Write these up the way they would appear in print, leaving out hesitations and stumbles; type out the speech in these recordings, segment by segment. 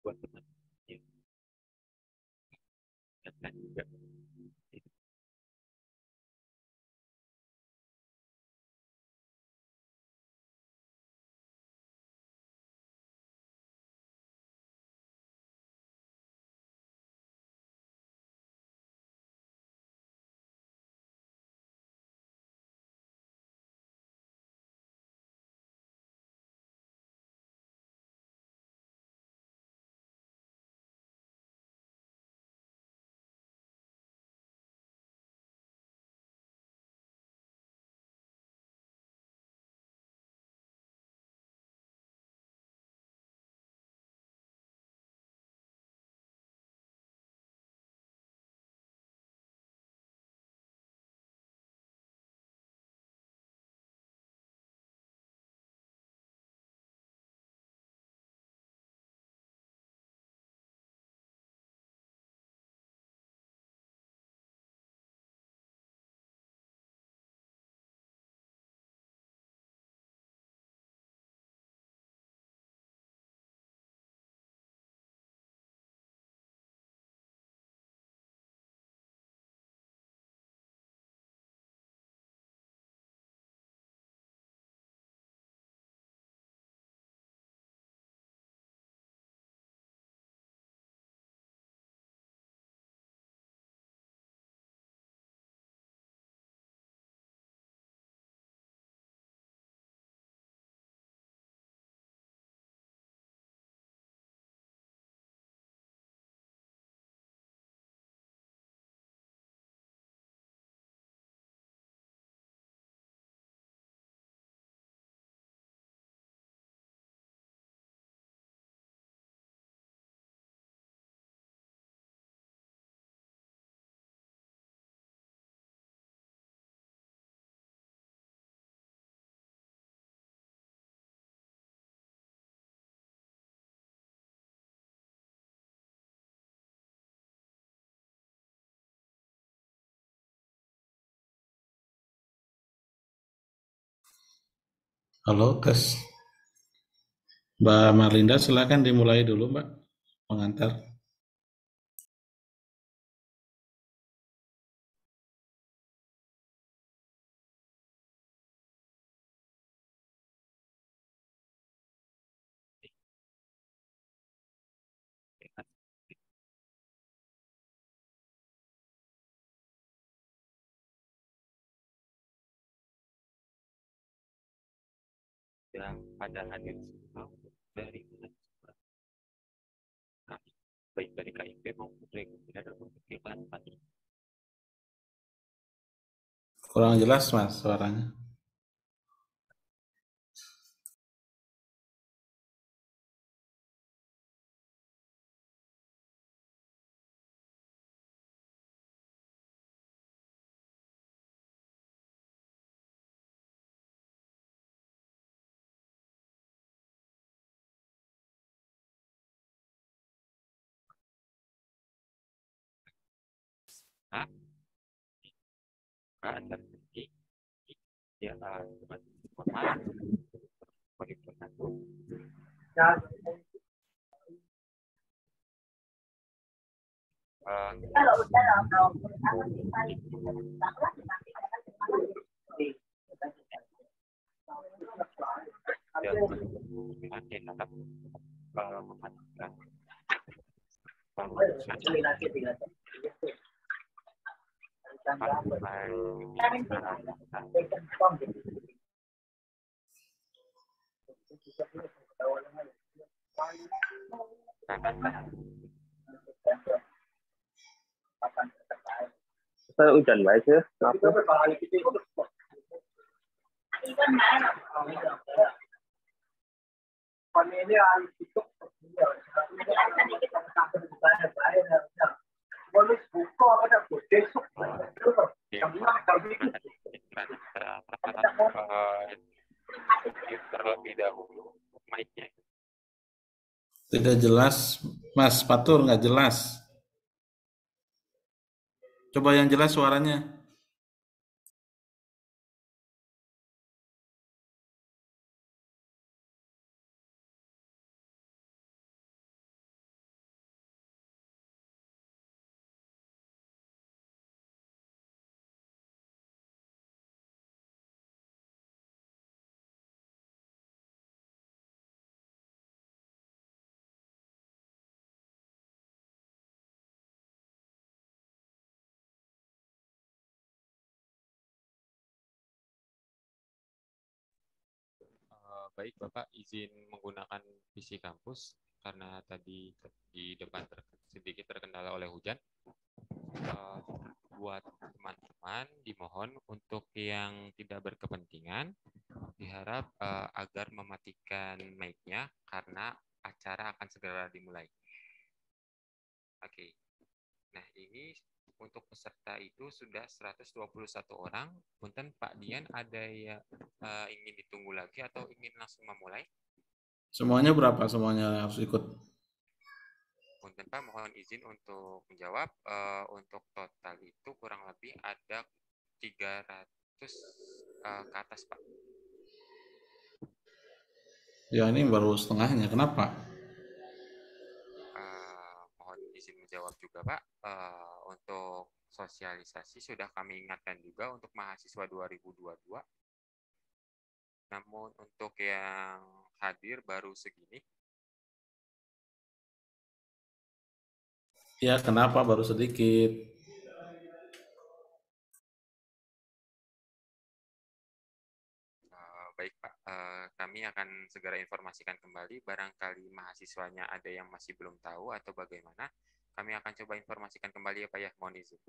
buat teman dan juga Halo, tes. Mbak Marlinda, silakan dimulai dulu, Mbak, pengantar. yang pada hadir semua dari kami, baik dari KIP maupun dari Kementerian dan Perwakilan Tadi. Kurang jelas, Mas, suaranya. Nah, ada segi ya teman formal paripurna dan nanti tetap memastikan Hujan baik ya, kenapa? terlebih dahulu mic-nya. Tidak jelas, Mas Fatur, nggak jelas. Coba yang jelas suaranya. Baik, Bapak izin menggunakan PC kampus karena tadi di depan sedikit terkendala oleh hujan. Eh, Buat teman-teman dimohon untuk yang tidak berkepentingan diharap agar mematikan mic-nya karena acara akan segera dimulai. Oke. Nah, ini untuk peserta itu sudah 121 orang. Punten Pak Dian, ada yang ingin ditunggu lagi atau ingin langsung memulai? Semuanya berapa? Semuanya harus ikut. Punten Pak, mohon izin untuk menjawab. Untuk total itu kurang lebih ada 300 ke atas, Pak. Ya ini baru setengahnya. Kenapa? Mohon izin menjawab juga, Pak. Untuk sosialisasi sudah kami ingatkan juga untuk mahasiswa 2022. Namun untuk yang hadir baru segini. Ya kenapa baru sedikit? Baik, Pak. Kami akan segera informasikan kembali. Barangkali mahasiswanya ada yang masih belum tahu atau bagaimana. Kami akan coba informasikan kembali ya, Pak ya. Mohon izin.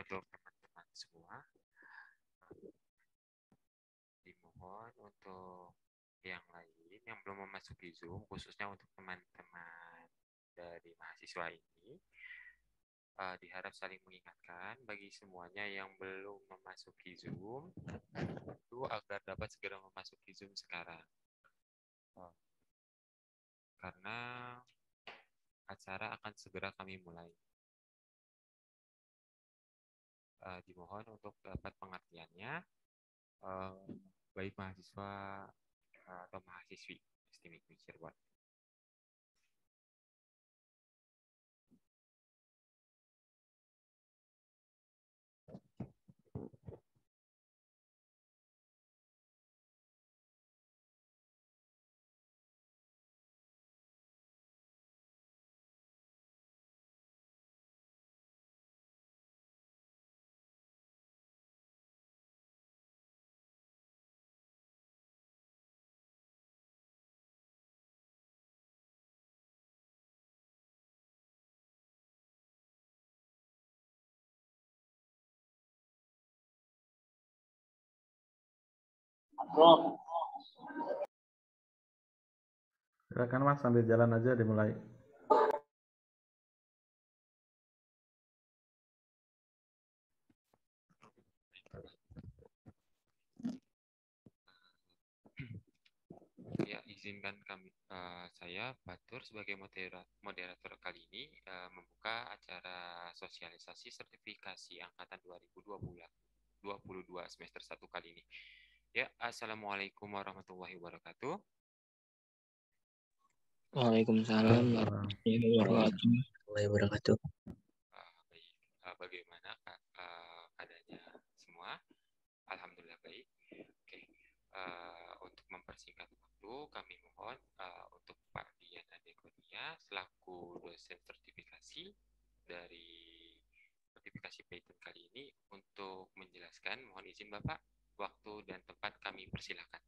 Untuk teman-teman semua, dimohon untuk yang lain yang belum memasuki Zoom, khususnya untuk teman-teman dari mahasiswa ini, diharap saling mengingatkan bagi semuanya yang belum memasuki Zoom itu agar dapat segera memasuki Zoom sekarang. Karena acara akan segera kami mulai. Dimohon untuk dapat pengertiannya, baik mahasiswa atau mahasiswi STMIK Cirebon. Silakan Mas, sambil jalan aja dimulai. Ya, izinkan saya Batur sebagai moderator kali ini membuka acara sosialisasi sertifikasi angkatan 2022 semester 1 kali ini. Ya, Assalamualaikum warahmatullahi wabarakatuh. Waalaikumsalam warahmatullahi wabarakatuh. Baik, bagaimana keadaannya semua? Alhamdulillah baik. Oke, untuk mempersingkat waktu, kami mohon untuk Pak Dian Adekonia selaku dosen sertifikasi dari sertifikasi Python kali ini untuk menjelaskan. Mohon izin Bapak, waktu dan tempat kami persilakan.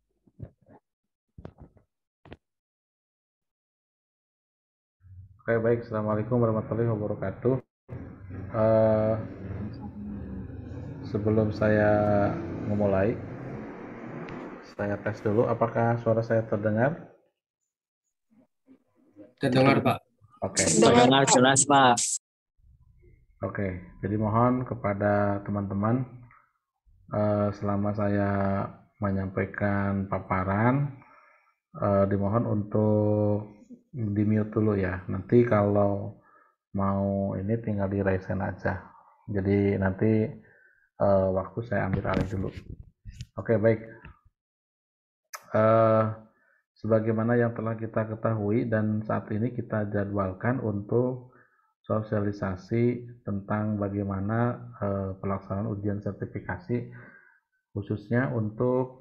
Oke, baik. Assalamualaikum warahmatullahi wabarakatuh. Sebelum saya memulai, saya tes dulu apakah suara saya terdengar. Terdengar, Pak. Oke. Terdengar jelas, Pak. Oke, jadi mohon kepada teman-teman selama saya menyampaikan paparan, dimohon untuk di-mute dulu ya. Nanti kalau mau ini tinggal di raise hand aja. Jadi nanti waktu saya ambil alih dulu. Oke, baik. Sebagaimana yang telah kita ketahui dan saat ini kita jadwalkan untuk sosialisasi tentang bagaimana pelaksanaan ujian sertifikasi khususnya untuk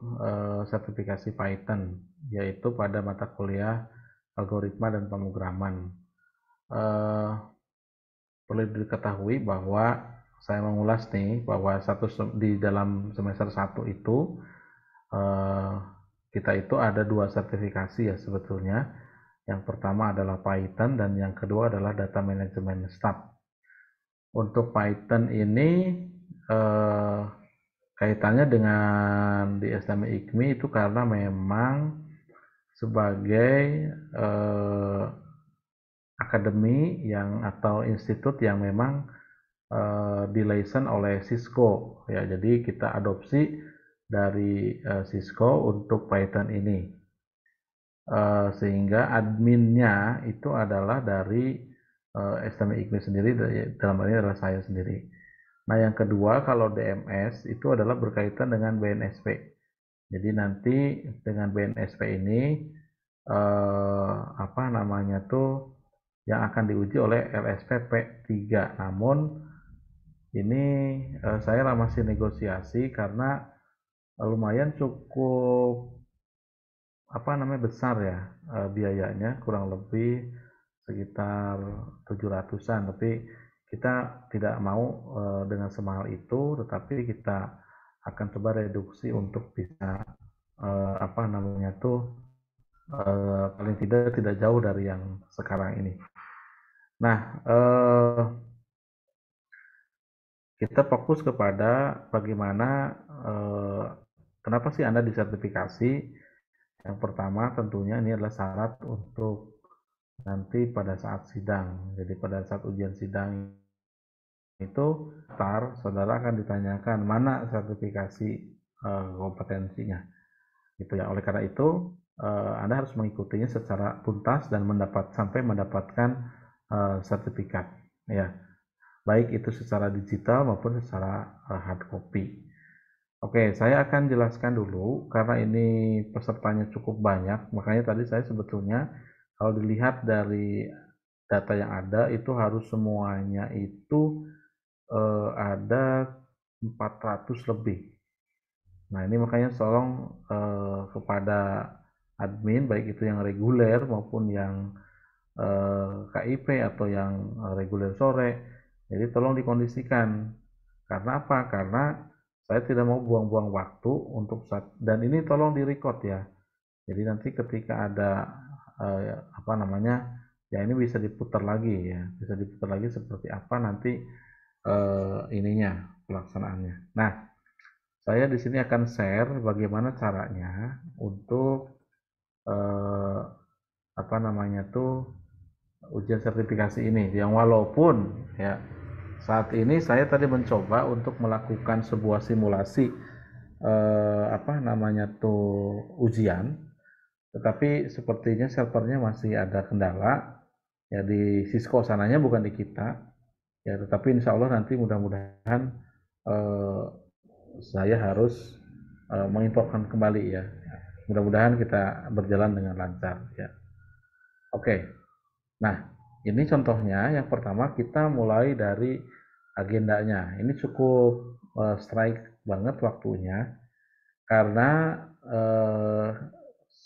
sertifikasi Python, yaitu pada mata kuliah algoritma dan pemrograman. Perlu diketahui bahwa saya mengulas nih bahwa di dalam semester 1 itu kita itu ada 2 sertifikasi ya sebetulnya. Yang pertama adalah Python dan yang kedua adalah Data Management Staff. Untuk Python ini kaitannya dengan di STM IKMI itu karena memang sebagai akademi atau institut yang memang di-license oleh Cisco ya, jadi kita adopsi dari Cisco untuk Python ini, sehingga adminnya itu adalah dari STM IKMI sendiri, dalam hal ini adalah saya sendiri. Nah, yang kedua kalau DMS itu adalah berkaitan dengan BNSP. Jadi nanti dengan BNSP ini yang akan diuji oleh LSPP 3. Namun ini saya masih negosiasi karena lumayan cukup besar ya biayanya, kurang lebih sekitar 700-an, tapi kita tidak mau dengan semahal itu, tetapi kita akan coba reduksi untuk bisa paling tidak jauh dari yang sekarang ini. Nah, kita fokus kepada bagaimana kenapa sih Anda disertifikasi. Yang pertama tentunya ini adalah syarat untuk nanti pada saat sidang. Jadi pada saat ujian sidang itu saudara akan ditanyakan mana sertifikasi kompetensinya gitu ya. Oleh karena itu Anda harus mengikutinya secara tuntas dan sampai mendapatkan sertifikat ya, baik itu secara digital maupun secara hard copy. Oke, saya akan jelaskan dulu karena ini pesertanya cukup banyak, makanya tadi saya sebetulnya kalau dilihat dari data yang ada itu harus semuanya itu ada 400 lebih. Nah, ini makanya tolong kepada admin baik itu yang reguler maupun yang KIP atau yang reguler sore, jadi tolong dikondisikan. Karena apa? Karena saya tidak mau buang-buang waktu dan ini tolong direcord ya. Jadi nanti ketika ada ya ini bisa diputar lagi ya, bisa diputar lagi seperti apa nanti ininya pelaksanaannya. Nah, saya di sini akan share bagaimana caranya untuk apa namanya tuh ujian sertifikasi ini, yang walaupun ya saat ini saya tadi mencoba untuk melakukan sebuah simulasi apa namanya tuh ujian, tetapi sepertinya servernya masih ada kendala ya di Cisco sananya, bukan di kita ya, tetapi insya Allah nanti mudah-mudahan eh, saya harus menginfokan kembali ya, mudah-mudahan kita berjalan dengan lancar ya. Oke, nah ini contohnya. Yang pertama kita mulai dari agendanya. Ini cukup strike banget waktunya, karena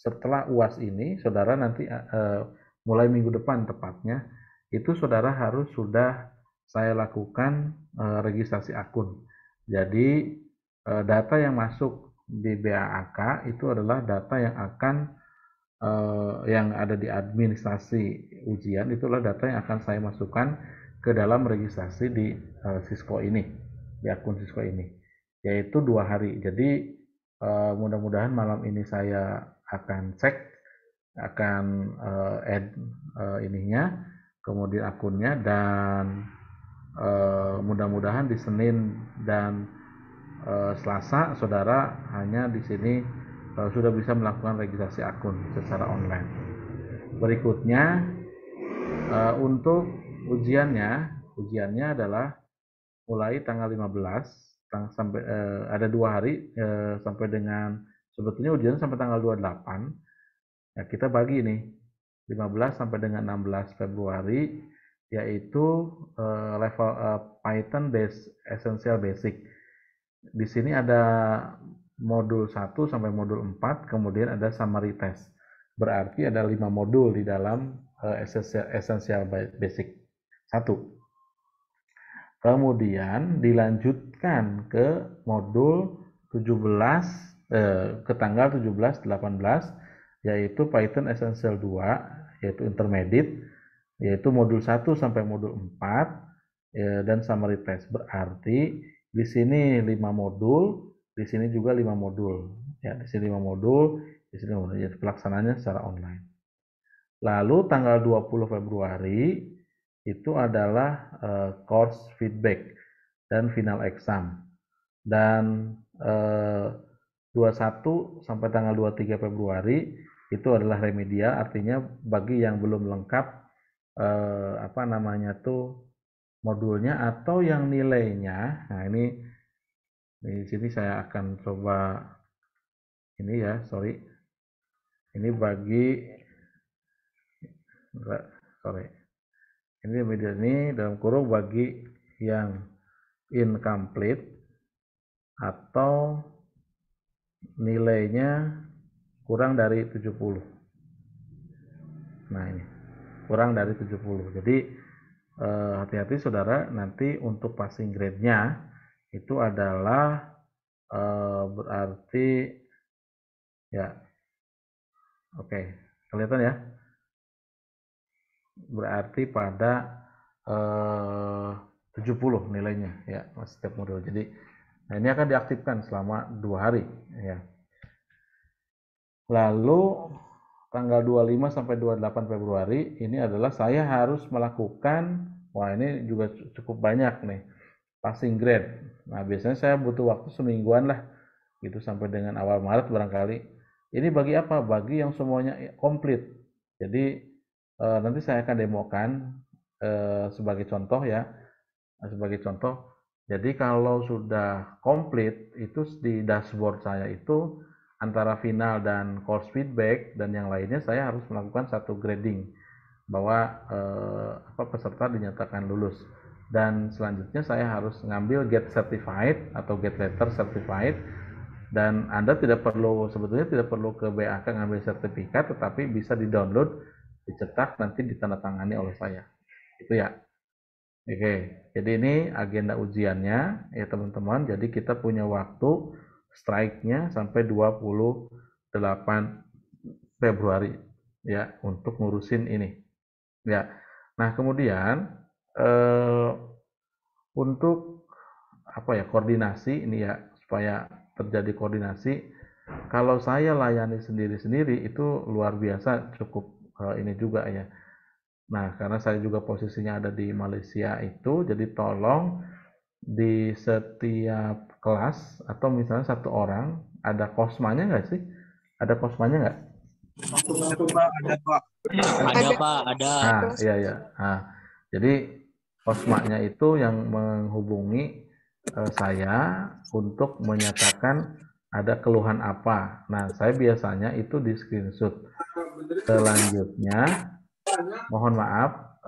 setelah UAS ini saudara nanti mulai minggu depan tepatnya, itu saudara harus sudah saya lakukan registrasi akun. Jadi data yang masuk di BAAK itu adalah data yang akan yang ada di administrasi ujian, itulah data yang akan saya masukkan ke dalam registrasi di Cisco ini, di akun Cisco ini, yaitu 2 hari. Jadi mudah-mudahan malam ini saya akan cek, akan add ininya, kemudian akunnya, dan mudah-mudahan di Senin dan Selasa saudara hanya di sini sudah bisa melakukan registrasi akun secara online. Berikutnya untuk ujiannya adalah mulai tanggal 15 sampai ada 2 hari sampai dengan, sebetulnya ujian sampai tanggal 28. Ya, kita bagi nih 15 sampai dengan 16 Februari, yaitu level Python Essential Basic. Di sini ada modul 1 sampai modul 4, kemudian ada summary test. Berarti ada 5 modul di dalam Essential Basic 1. Kemudian dilanjutkan ke modul 17 ke tanggal 17 18, yaitu Python Essential 2, yaitu intermediate, yaitu modul 1 sampai modul 4 dan summary test. Berarti di sini 5 modul, di sini juga 5 modul. Ya, di sini 5 modul, di sini 5 modul. Jadi pelaksanaannya secara online. Lalu tanggal 20 Februari itu adalah course feedback dan final exam. Dan 21 sampai tanggal 23 Februari itu adalah remedial, artinya bagi yang belum lengkap apa namanya tuh modulnya atau yang nilainya. Nah, ini di sini saya akan coba ini ya, sorry. Ini bagi ini media ini dalam kurung bagi yang incomplete atau nilainya kurang dari 70. Nah, ini kurang dari 70. Jadi hati-hati saudara, nanti untuk passing grade-nya itu adalah berarti ya, oke, kelihatan ya, berarti pada 70 nilainya ya setiap modul. Jadi nah, ini akan diaktifkan selama 2 hari ya. Lalu tanggal 25 sampai 28 Februari ini adalah saya harus melakukan, wah ini juga cukup banyak nih, passing grade. Nah, biasanya saya butuh waktu semingguan lah gitu sampai dengan awal Maret barangkali. Ini bagi apa? Bagi yang semuanya komplit. Jadi nanti saya akan demokan sebagai contoh ya. Sebagai contoh, jadi kalau sudah komplit itu di dashboard saya itu antara final dan course feedback dan yang lainnya saya harus melakukan satu grading bahwa peserta dinyatakan lulus, dan selanjutnya saya harus ngambil get certified atau get letter certified, dan Anda sebetulnya tidak perlu ke BAK ngambil sertifikat, tetapi bisa di-download, dicetak, nanti ditandatangani oleh saya. Itu ya. Oke, jadi ini agenda ujiannya ya teman-teman. Jadi kita punya waktu strike-nya sampai 28 Februari ya untuk ngurusin ini. Ya. Nah, kemudian untuk apa ya, koordinasi ini ya supaya terjadi koordinasi. Kalau saya layani sendiri-sendiri itu luar biasa, cukup ini juga ya. Nah, karena saya juga posisinya ada di Malaysia itu, jadi tolong di setiap kelas atau misalnya satu orang ada kosmanya nggak sih? Ada kosmanya nggak? Ada Pak, ada. Nah, iya ya. Nah, jadi kosmanya itu yang menghubungi saya untuk menyatakan ada keluhan apa. Nah, saya biasanya itu di screenshot. Selanjutnya, mohon maaf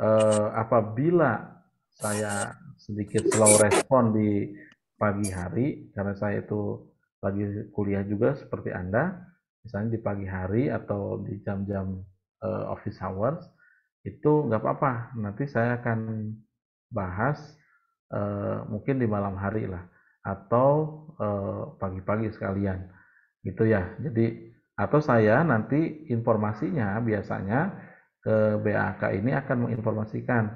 apabila saya sedikit slow respon di pagi hari karena saya itu lagi kuliah juga seperti Anda, misalnya di pagi hari atau di jam-jam office hours itu nggak apa-apa, nanti saya akan bahas mungkin di malam hari lah atau pagi-pagi sekalian gitu ya. Jadi atau saya nanti informasinya biasanya ke BAK ini akan menginformasikan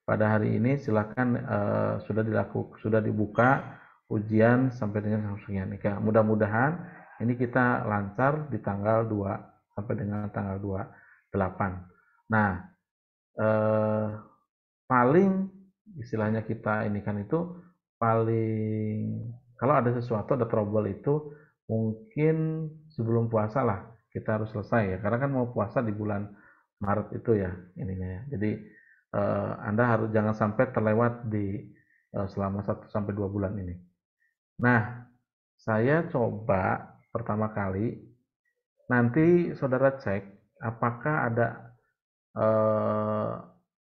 pada hari ini silakan sudah dibuka ujian sampai dengan sekian. Mudah-mudahan ini kita lancar di tanggal 2 sampai dengan tanggal 28. Nah, paling istilahnya kita ini kan itu paling kalau ada sesuatu ada trouble itu mungkin sebelum puasa lah kita harus selesai ya karena kan mau puasa di bulan Maret itu ya ininya ya. Jadi Anda harus jangan sampai terlewat di selama 1 sampai 2 bulan ini. Nah, saya coba pertama kali nanti saudara cek apakah ada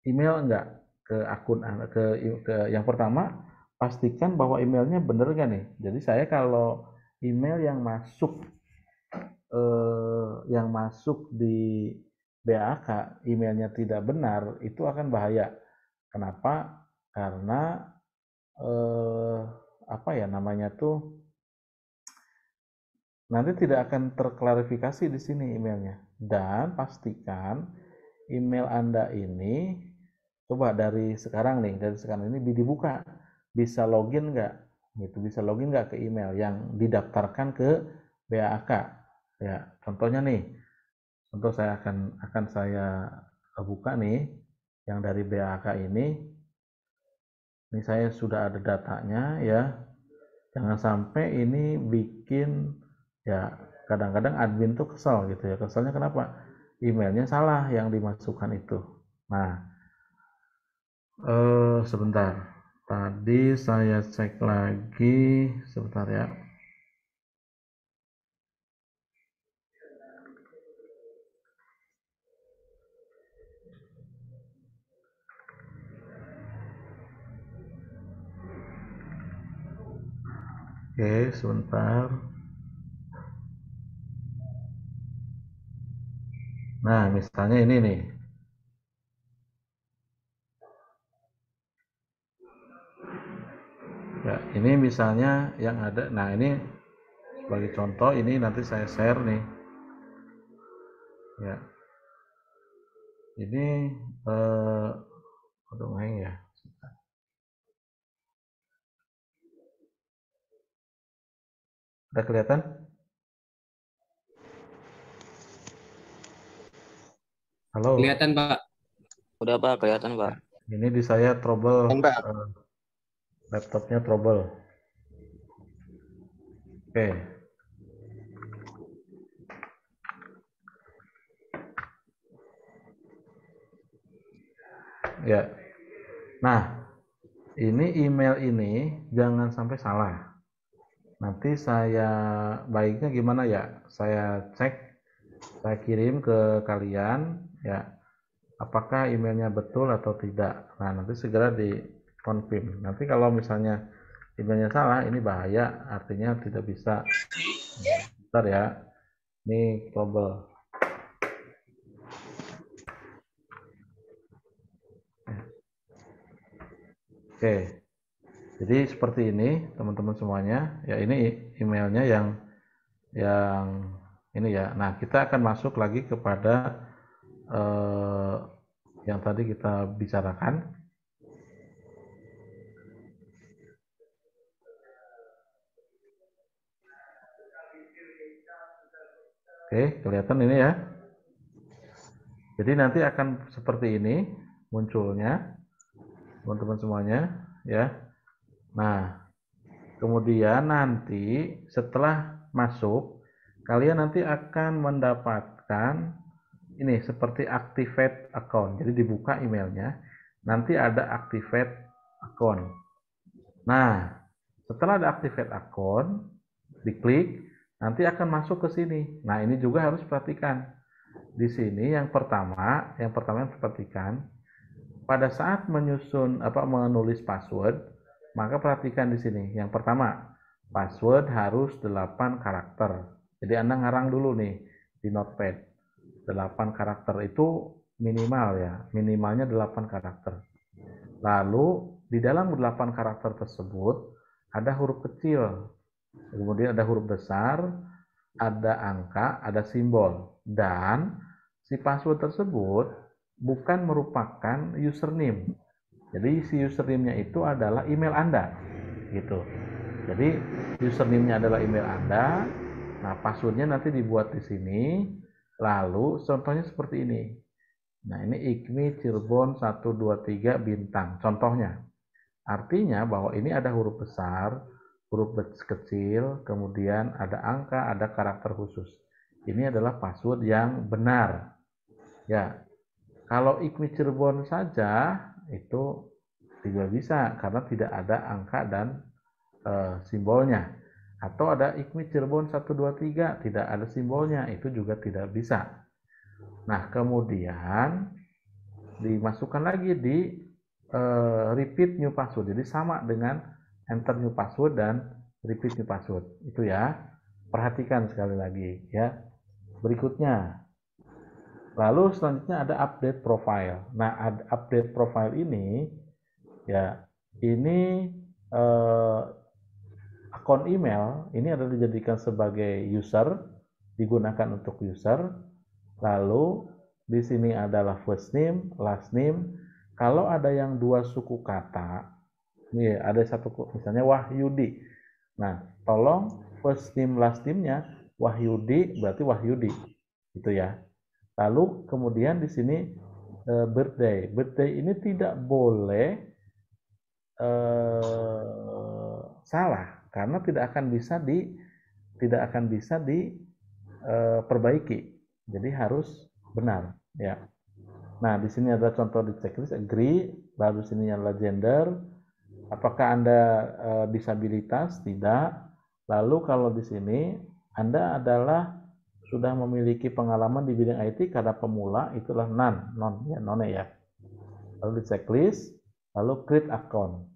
email enggak ke akun ke yang pertama pastikan bahwa emailnya bener nggak nih. Jadi saya kalau email yang masuk di BAK emailnya tidak benar itu akan bahaya. Kenapa? Karena apa ya namanya tuh nanti tidak akan terklarifikasi di sini emailnya. Dan pastikan email Anda ini coba dari sekarang ini dibuka bisa login nggak gitu, bisa login nggak ke email yang didaftarkan ke BAK ya. Contohnya nih, contoh saya akan saya buka nih yang dari BAK ini saya sudah ada datanya ya. Jangan sampai ini bikin ya kadang-kadang admin tuh kesel gitu ya. Keselnya kenapa? Emailnya salah yang dimasukkan itu. Nah, sebentar. Tadi saya cek lagi, sebentar ya. Oke, sebentar. Nah, misalnya ini nih. Ya, ini misalnya yang ada. Nah, ini sebagai contoh ini nanti saya share nih. Ya. Ini aduh hang ya. Udah kelihatan? Halo. Kelihatan Pak. Udah Pak, kelihatan Pak. Ya, ini di saya trouble, laptopnya trouble. Oke. Ya. Nah, ini email ini jangan sampai salah. Nanti saya baiknya gimana ya? Saya cek, saya kirim ke kalian ya. Apakah emailnya betul atau tidak? Nah, nanti segera di confirm. Nanti kalau misalnya emailnya salah, ini bahaya. Artinya tidak bisa. Bentar ya. Ini trouble. Oke. Jadi seperti ini teman-teman semuanya. Ya ini emailnya yang ini ya. Nah kita akan masuk lagi kepada yang tadi kita bicarakan. Oke, kelihatan ini ya. Jadi nanti akan seperti ini munculnya, teman-teman semuanya, ya. Nah, kemudian nanti setelah masuk, kalian nanti akan mendapatkan ini seperti activate account. Jadi dibuka emailnya, nanti ada activate account. Nah, setelah ada activate account, diklik, nanti akan masuk ke sini. Nah, ini juga harus perhatikan. Di sini yang pertama yang perhatikan pada saat menulis password, maka perhatikan di sini. Yang pertama, password harus 8 karakter. Jadi Anda ngarang dulu nih di notepad. 8 karakter itu minimal ya, minimalnya 8 karakter. Lalu di dalam 8 karakter tersebut ada huruf kecil, kemudian ada huruf besar, ada angka, ada simbol, dan si password tersebut bukan merupakan username. Jadi si username-nya itu adalah email Anda, gitu. Jadi username-nya adalah email Anda. Nah, passwordnya nanti dibuat di sini. Lalu contohnya seperti ini. Nah, ini IKMI Cirebon 123 bintang. Contohnya. Artinya bahwa ini ada huruf besar, huruf kecil, kemudian ada angka, ada karakter khusus. Ini adalah password yang benar. Ya, kalau IKMI Cirebon saja itu tidak bisa karena tidak ada angka dan simbolnya. Atau ada IKMI Cirebon 123 tidak ada simbolnya, itu juga tidak bisa. Nah, kemudian dimasukkan lagi di repeat new password. Jadi sama dengan enter new password dan repeat new password. Itu ya. Perhatikan sekali lagi ya. Berikutnya. Lalu selanjutnya ada update profile. Nah, update profile ini ya, ini akun email ini adalah dijadikan sebagai user, digunakan untuk user. Lalu di sini adalah first name, last name. Kalau ada yang dua suku kata, nih ada satu misalnya Wahyudi. Nah, tolong first name last name-nya Wahyudi berarti Wahyudi, gitu ya. Lalu kemudian di sini birthday. Birthday ini tidak boleh salah karena tidak akan bisa diperbaiki. Jadi harus benar, ya. Nah, di sini ada contoh di checklist, agree, lalu sini adalah gender, apakah Anda disabilitas? Tidak. Lalu kalau di sini Anda adalah sudah memiliki pengalaman di bidang IT karena pemula, itulah non ya. Lalu di checklist, lalu create account.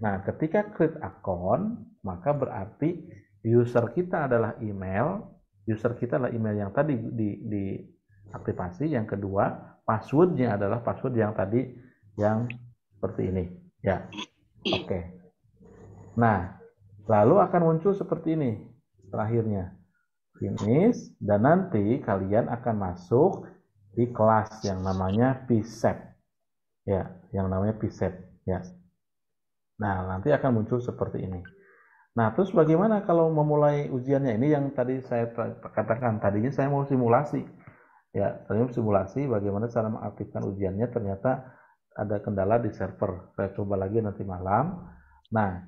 Nah, ketika create account, maka berarti user kita adalah email yang tadi diaktifasi. Yang kedua, passwordnya adalah password yang tadi yang seperti ini ya. Oke. Nah, lalu akan muncul seperti ini terakhirnya, finish, dan nanti kalian akan masuk di kelas yang namanya PSEP ya, ya. Nah, nanti akan muncul seperti ini. Nah, terus bagaimana kalau memulai ujiannya? Ini yang tadi saya katakan, tadinya saya mau simulasi. Ya, tadinya simulasi bagaimana cara mengaktifkan ujiannya, ternyata ada kendala di server. Saya coba lagi nanti malam. Nah,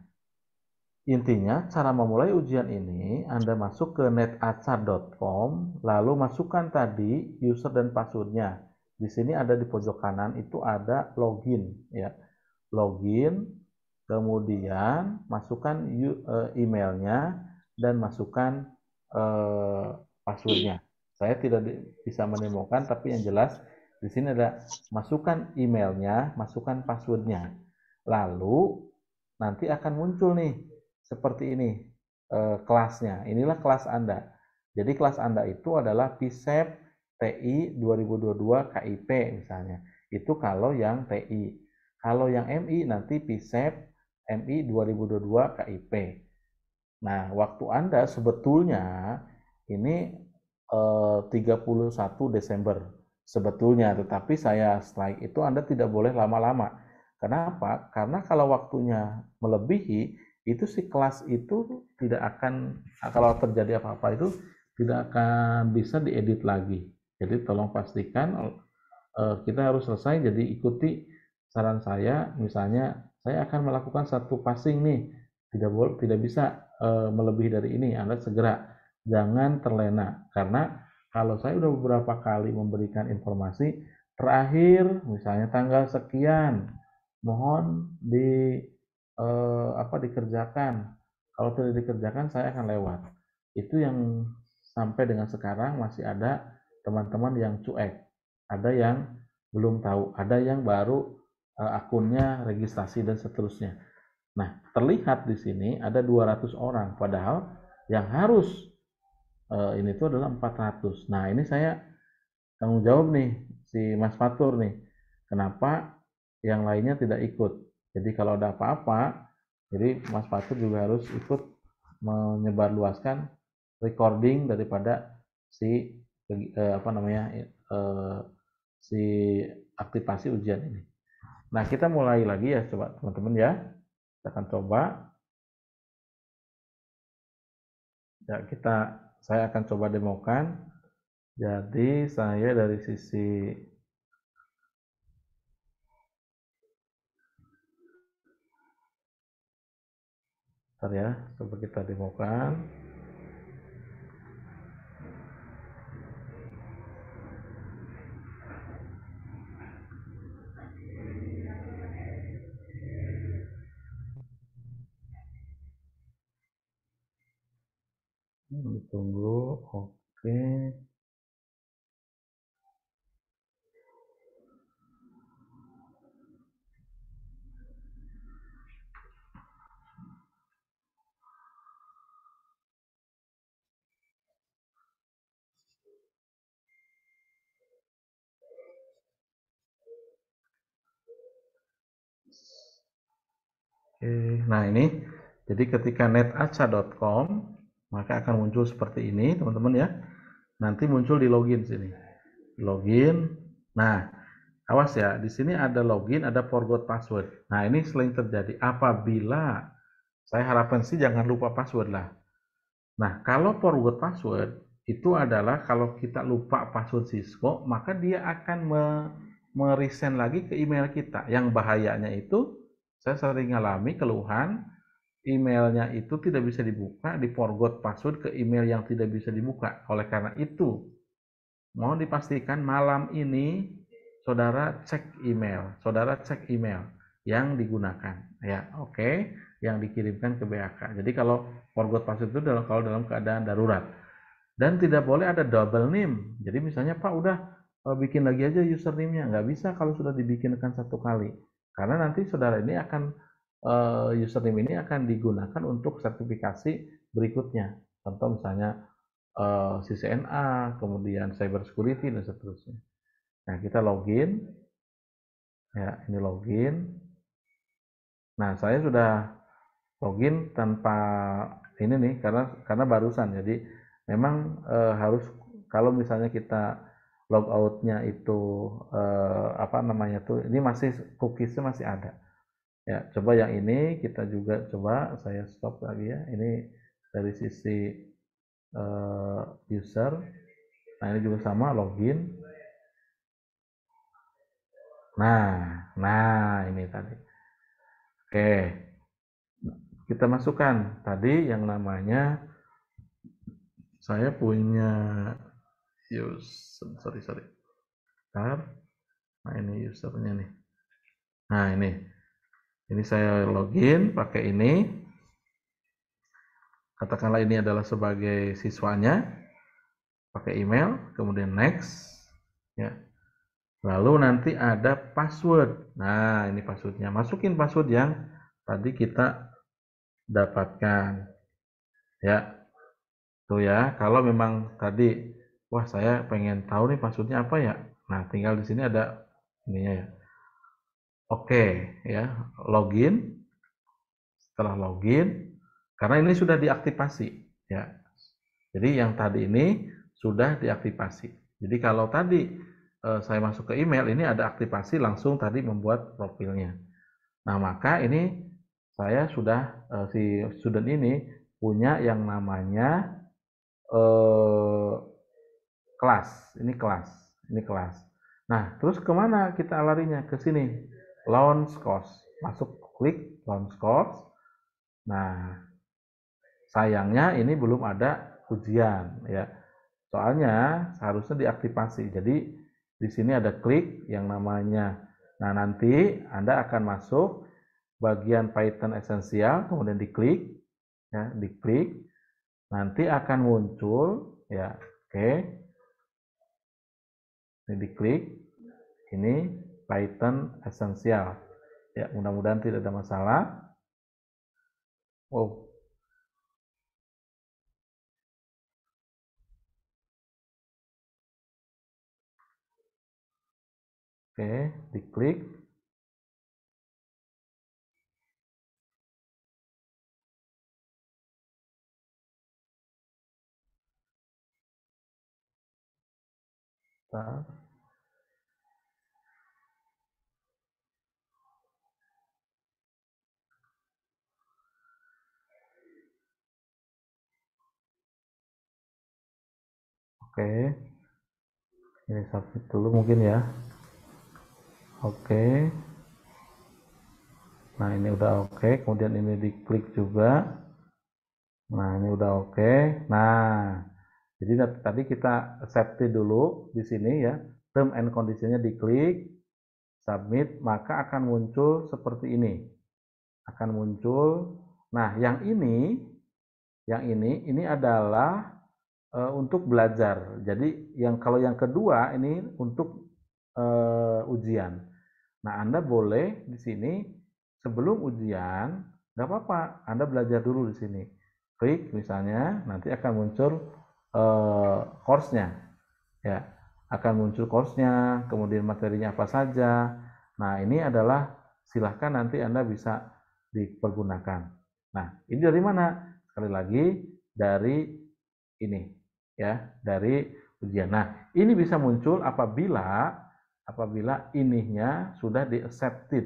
intinya cara memulai ujian ini, Anda masuk ke netacar.com, lalu masukkan tadi user dan passwordnya. Di sini ada di pojok kanan itu ada login, ya. Login, kemudian masukkan emailnya dan masukkan passwordnya. Saya tidak bisa menemukan, tapi yang jelas di sini ada masukkan emailnya, masukkan passwordnya. Lalu nanti akan muncul nih seperti ini kelasnya. Inilah kelas Anda. Jadi kelas Anda itu adalah PSEP TI 2022 KIP misalnya. Itu kalau yang TI. Kalau yang MI nanti PSEP MI 2022 KIP. Nah, waktu Anda sebetulnya ini 31 Desember sebetulnya, tetapi saya strike itu Anda tidak boleh lama-lama. Kenapa? Karena kalau waktunya melebihi, itu si kelas itu tidak akan, kalau terjadi apa-apa itu tidak akan bisa diedit lagi. Jadi tolong pastikan kita harus selesai. Jadi ikuti saran saya. Misalnya saya akan melakukan satu passing nih, tidak bisa melebihi dari ini. Anda segera jangan terlena, karena kalau saya udah beberapa kali memberikan informasi terakhir misalnya tanggal sekian mohon dikerjakan, kalau tidak dikerjakan saya akan lewat. Itu yang sampai dengan sekarang masih ada teman-teman yang cuek, ada yang belum tahu, ada yang baru akunnya registrasi dan seterusnya. Nah, terlihat di sini ada 200 orang, padahal yang harus ini tuh adalah 400. Nah, ini saya tanggung jawab nih, si Mas Fatur nih, kenapa yang lainnya tidak ikut. Jadi kalau ada apa-apa, jadi Mas Fatur juga harus ikut menyebarluaskan recording daripada si si aktivasi ujian ini. Nah, kita mulai lagi ya, coba teman-teman ya. Kita akan coba. Ya, saya akan coba demokan. Jadi saya dari sisi bentar ya, coba kita demokan. Tunggu, oke. Nah ini, jadi ketika netaca.com maka akan muncul seperti ini teman-teman ya. Nanti muncul di login sini, login. Nah, awas ya, di sini ada login, ada forgot password. Nah ini sering terjadi apabila, saya harapkan sih jangan lupa password lah. Nah kalau forgot password itu adalah kalau kita lupa password Cisco, maka dia akan meresend lagi ke email kita. Yang bahayanya itu, saya sering ngalami keluhan, emailnya itu tidak bisa dibuka, di forgot password ke email yang tidak bisa dibuka. Oleh karena itu, mohon dipastikan malam ini saudara cek email yang digunakan. Ya, oke, yang dikirimkan ke BAK. Jadi kalau forgot password itu kalau dalam keadaan darurat. Dan tidak boleh ada double name. Jadi misalnya Pak udah bikin lagi aja username-nya. Nggak bisa kalau sudah dibikinkan satu kali. Karena nanti saudara ini akan username ini akan digunakan untuk sertifikasi berikutnya. Contoh misalnya CCNA, kemudian cyber security dan seterusnya. Nah, kita login. Ya, ini login. Nah, saya sudah login tanpa ini nih karena barusan. Jadi memang harus, kalau misalnya kita logoutnya itu ini masih cookiesnya masih ada. Ya, coba yang ini kita juga coba, saya stop lagi ya. Ini dari sisi user. Nah, ini juga sama login. Nah ini tadi. Oke. Kita masukkan tadi yang namanya, saya punya sorry. Bentar. Nah, ini usernya nih. Nah, ini saya login pakai ini. Katakanlah ini adalah sebagai siswanya. Pakai email, kemudian next. Ya. Lalu nanti ada password. Nah, ini passwordnya. Masukin password yang tadi kita dapatkan. Ya. Tuh ya, kalau memang tadi, wah saya pengen tahu nih passwordnya apa ya. Nah, tinggal di sini ada ininya ya. Oke, ya, login. Setelah login, karena ini sudah diaktifasi, ya. Jadi yang tadi ini sudah diaktifasi. Jadi kalau tadi saya masuk ke email, ini ada aktivasi langsung tadi membuat profilnya. Nah, maka ini saya sudah si student ini punya yang namanya eh, kelas, ini kelas, ini kelas. Nah, terus kemana kita larinya? Ke sini, launch course. Masuk, klik launch course. Nah, sayangnya ini belum ada ujian ya. Soalnya seharusnya diaktifasi. Jadi di sini ada klik yang namanya. Nah, nanti Anda akan masuk bagian Python esensial, kemudian diklik ya, diklik. Nanti akan muncul ya. Oke. Ini diklik. Ini Python esensial. Ya, mudah-mudahan tidak ada masalah. Oh, oke, diklik. Bentar. Oke, ini submit dulu mungkin ya. Oke, nah ini udah oke. Kemudian ini diklik juga. Nah ini udah oke. Nah, jadi tadi kita accept dulu di sini ya. Term and conditionnya diklik, submit, maka akan muncul seperti ini. Akan muncul. Nah ini adalah untuk belajar. Jadi kalau yang kedua ini untuk ujian. Nah, Anda boleh di sini sebelum ujian, nggak apa-apa, Anda belajar dulu di sini. Klik misalnya, nanti akan muncul course-nya. Ya, akan muncul course-nya, kemudian materinya apa saja. Nah, ini adalah silahkan nanti Anda bisa dipergunakan. Nah, ini dari mana? Sekali lagi, dari ini. Ya, dari ujian. Nah, ini bisa muncul apabila ininya sudah di accepted.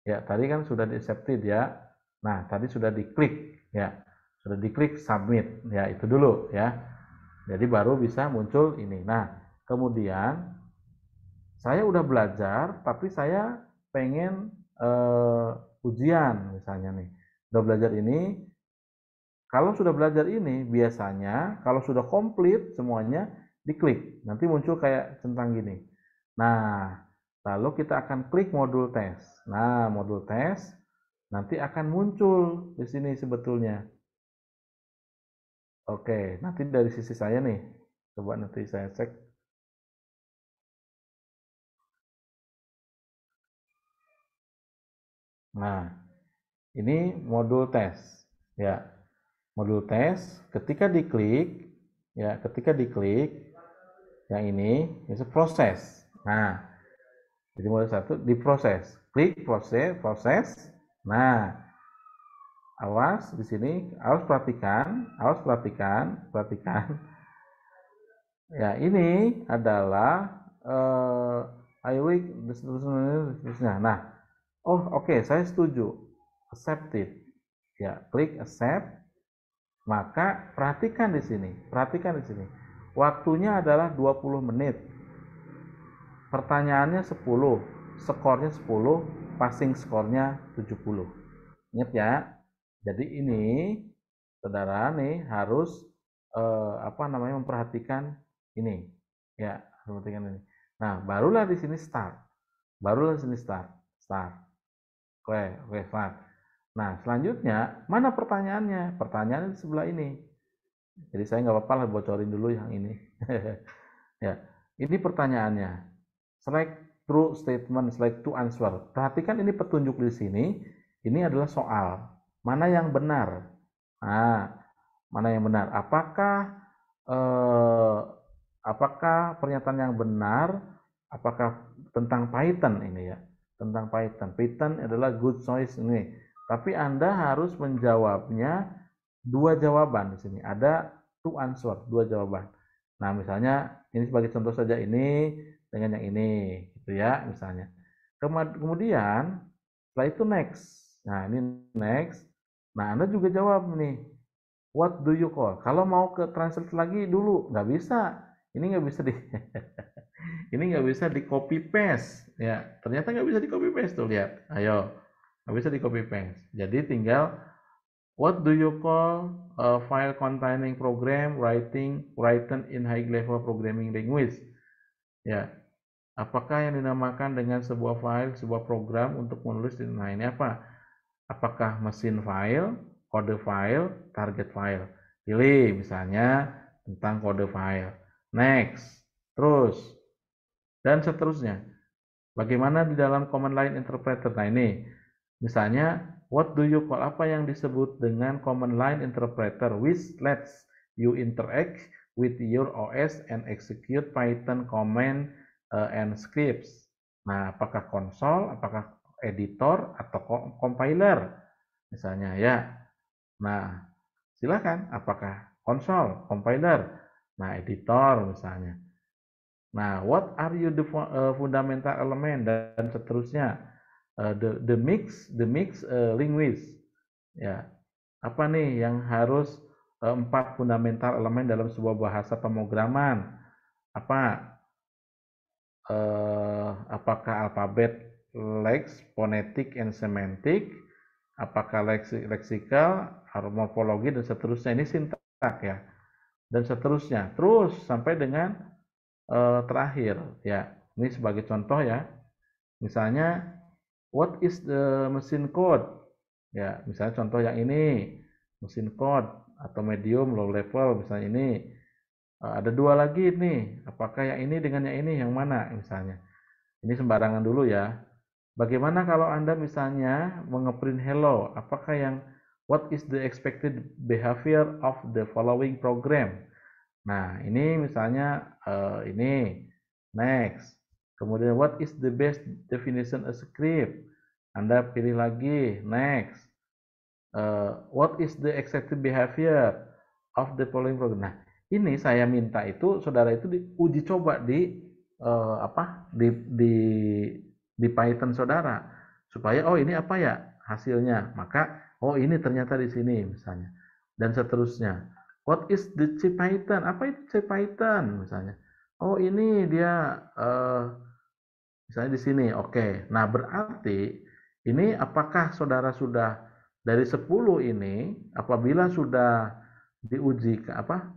Ya, tadi kan sudah di accepted ya. Nah, tadi sudah diklik ya. Sudah diklik submit. Ya, itu dulu ya. Jadi baru bisa muncul ini. Nah, kemudian saya udah belajar tapi saya pengen ujian misalnya nih. Udah belajar ini, kalau sudah belajar ini biasanya kalau sudah komplit semuanya diklik. Nanti muncul kayak centang gini. Nah, lalu kita akan klik modul tes. Nah, modul tes nanti akan muncul di sini sebetulnya. Oke, nanti dari sisi saya nih. Coba nanti saya cek. Nah, ini modul tes. Ya, modul tes ketika diklik yang ini proses. Nah, jadi modul 1 diproses. Klik proses. Nah, awas di sini, awas perhatikan. Ya, ini adalah I week seterusnya. Nah, oke, saya setuju. Accepted. Ya, klik accept. Maka perhatikan di sini. Waktunya adalah 20 menit. Pertanyaannya 10, skornya 10, passing skornya 70. Ingat ya. Jadi ini saudara nih harus memperhatikan ini. Ya, perhatikan ini. Nah, barulah di sini start. Start. Oke, start. Nah, selanjutnya mana pertanyaannya? Pertanyaannya di sebelah ini. Jadi saya nggak apa-apa lah bocorin dulu yang ini. Ya, ini pertanyaannya. Select true statement, select to answer. Perhatikan ini petunjuk di sini. Ini adalah soal. Mana yang benar? Nah, mana yang benar? Apakah pernyataan yang benar? Apakah tentang Python ini ya? Tentang Python. Python adalah good choice ini. Tapi Anda harus menjawabnya dua jawaban di sini. Ada two answer, dua jawaban. Nah, misalnya ini sebagai contoh saja ini dengan yang ini, gitu ya, misalnya. Kemudian setelah itu next. Nah, ini next. Nah, Anda juga jawab nih. what do you call? Kalau mau ke translate lagi dulu, nggak bisa. Ini nggak bisa ini nggak bisa di copy paste. Ya, ternyata nggak bisa di copy paste tuh, lihat. Ayo, nggak bisa di copy paste. Jadi tinggal what do you call a file containing program written in high level programming language? Ya, apakah yang dinamakan dengan sebuah file, sebuah program untuk menulis? Nah, ini apa? Apakah mesin file, kode file, target file? Pilih misalnya tentang kode file. Next. Terus. Dan seterusnya. Bagaimana di dalam command line interpreter? Nah ini. Misalnya, what do you call? Apa yang disebut dengan command line interpreter which lets you interact with your OS and execute Python command and scripts? Nah, apakah konsol, apakah editor, atau compiler? Misalnya ya. Nah, silakan apakah konsol, compiler, nah editor misalnya. Nah, what are you the fundamental element dan seterusnya. The mix language. Ya. Apa nih yang harus 4 fundamental elemen dalam sebuah bahasa pemrograman? Apakah alfabet, lex, phonetic, and semantic, apakah leksikal, morfologi, dan seterusnya. Ini sintak ya, dan seterusnya. Terus sampai dengan terakhir ya. Ini sebagai contoh ya. Misalnya, what is the machine code? Ya, misalnya contoh yang ini, mesin code atau medium, low level, misalnya ini. Ada 2 lagi nih, apakah yang ini dengan yang ini, yang mana misalnya. Ini sembarangan dulu ya. Bagaimana kalau Anda misalnya mengeprint hello, apakah yang what is the expected behavior of the following program? Nah, ini misalnya ini, next. Kemudian what is the best definition a script? Anda pilih lagi, next. What is the expected behavior of the following program? Nah, ini saya minta itu saudara itu diuji coba di di Python saudara, supaya oh ini apa ya hasilnya, maka oh ini ternyata di sini misalnya, dan seterusnya. What is the CPython? Apa itu CPython misalnya? Oh ini dia misalnya di sini. Oke. Nah, berarti ini apakah saudara sudah dari 10 ini apabila sudah diuji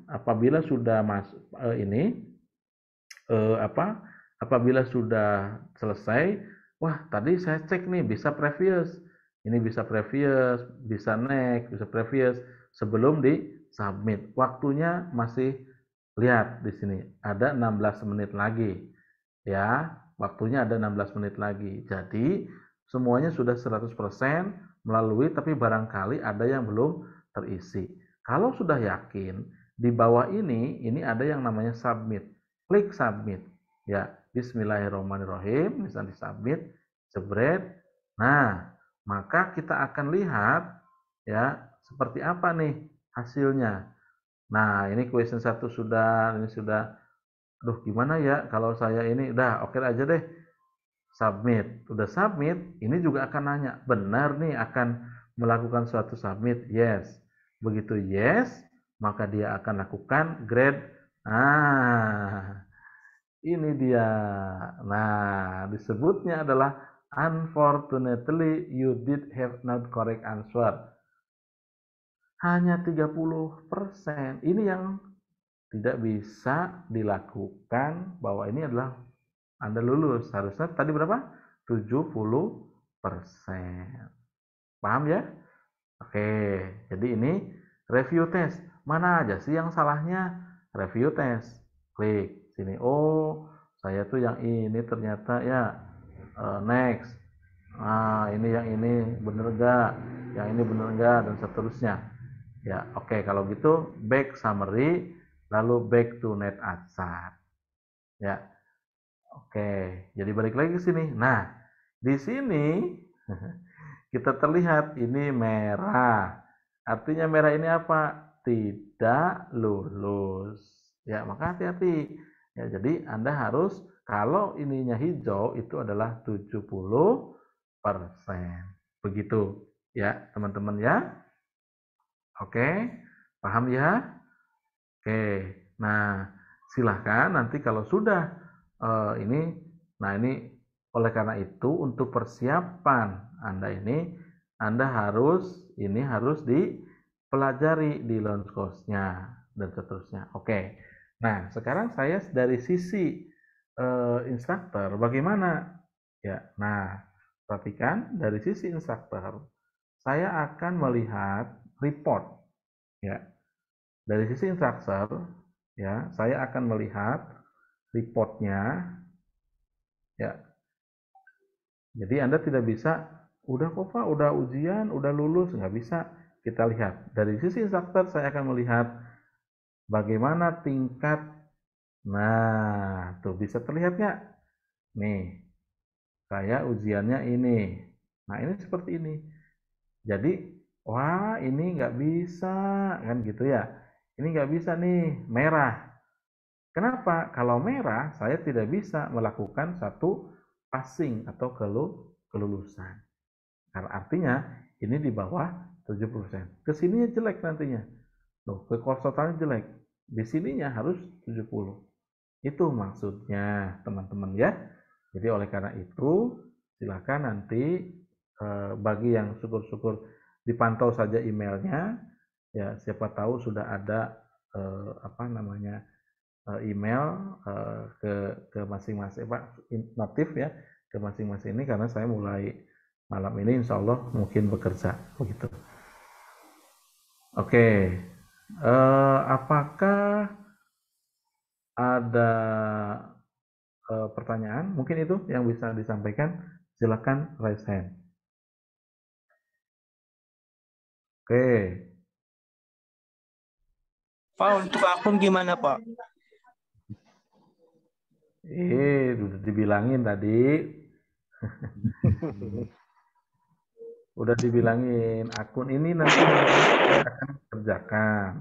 apabila sudah masuk apabila sudah selesai, wah tadi saya cek nih bisa previous. Ini bisa previous, bisa next, bisa previous sebelum di submit. Waktunya masih lihat di sini ada 16 menit lagi. Ya, waktunya ada 16 menit lagi. Jadi, semuanya sudah 100% melalui, tapi barangkali ada yang belum terisi. Kalau sudah yakin, di bawah ini ada yang namanya submit. Klik submit. Ya, bismillahirrahmanirrahim, misalnya di submit, jebret. Nah, maka kita akan lihat ya, seperti apa nih hasilnya. Nah, ini question 1 sudah, ini sudah. Aduh, gimana ya kalau saya ini udah oke aja deh. Submit. Udah submit, ini juga akan nanya, benar nih akan melakukan suatu submit? Yes. Begitu yes, maka dia akan lakukan grade. Nah, ini dia. Nah, disebutnya adalah unfortunately you did have not correct answer. Hanya 30%. Ini yang tidak bisa dilakukan, bahwa ini adalah Anda lulus. Harusnya tadi berapa? 70%. Paham ya? Oke, jadi ini review test. Mana aja sih yang salahnya? Review test. Klik sini. Oh, saya tuh yang ini ternyata ya. Next. Nah, ini yang ini bener enggak? Yang ini bener enggak? Dan seterusnya. Ya, oke. Kalau gitu, back summary, lalu back to NetAnswer. Ya, oke. Jadi balik lagi ke sini. Nah, di sini kita terlihat ini merah. Artinya merah ini apa? Tidak lulus. Ya, maka hati-hati. Ya, jadi Anda harus, kalau ininya hijau itu adalah 70%. Begitu ya, teman-teman ya. Oke. Paham ya? Oke. Nah, silahkan nanti kalau sudah ini oleh karena itu untuk persiapan Anda ini Anda harus dipelajari di launch course-nya dan seterusnya. Oke. Nah, sekarang saya dari sisi instruktur bagaimana? Ya. Nah, perhatikan dari sisi instruktur saya akan melihat report ya. Dari sisi instruktur ya, saya akan melihat reportnya ya. Jadi Anda tidak bisa udah kok Pak, udah ujian, udah lulus, nggak bisa. Kita lihat dari sisi instruktur saya akan melihat bagaimana tingkat. Nah, tuh bisa terlihat nggak? Nih, saya ujiannya ini. Nah, ini seperti ini. Jadi, wah ini nggak bisa, kan gitu ya. Ini nggak bisa nih, merah. Kenapa? Kalau merah, saya tidak bisa melakukan satu passing atau kelulusan. Karena artinya, ini di bawah 70%. Kesininya jelek nantinya. Loh, ke totalnya jelek. Di sininya harus 70. Itu maksudnya, teman-teman ya. Jadi oleh karena itu, silakan nanti bagi yang syukur-syukur dipantau saja emailnya, ya siapa tahu sudah ada email ke masing-masing notif ya ke masing-masing ini karena saya mulai malam ini insya Allah mungkin bekerja begitu. Oke, apakah ada pertanyaan? Mungkin itu yang bisa disampaikan. Silakan raise hand. Oke. Pak, untuk akun gimana, Pak? Udah dibilangin tadi. Udah dibilangin akun ini nanti saya akan kerjakan.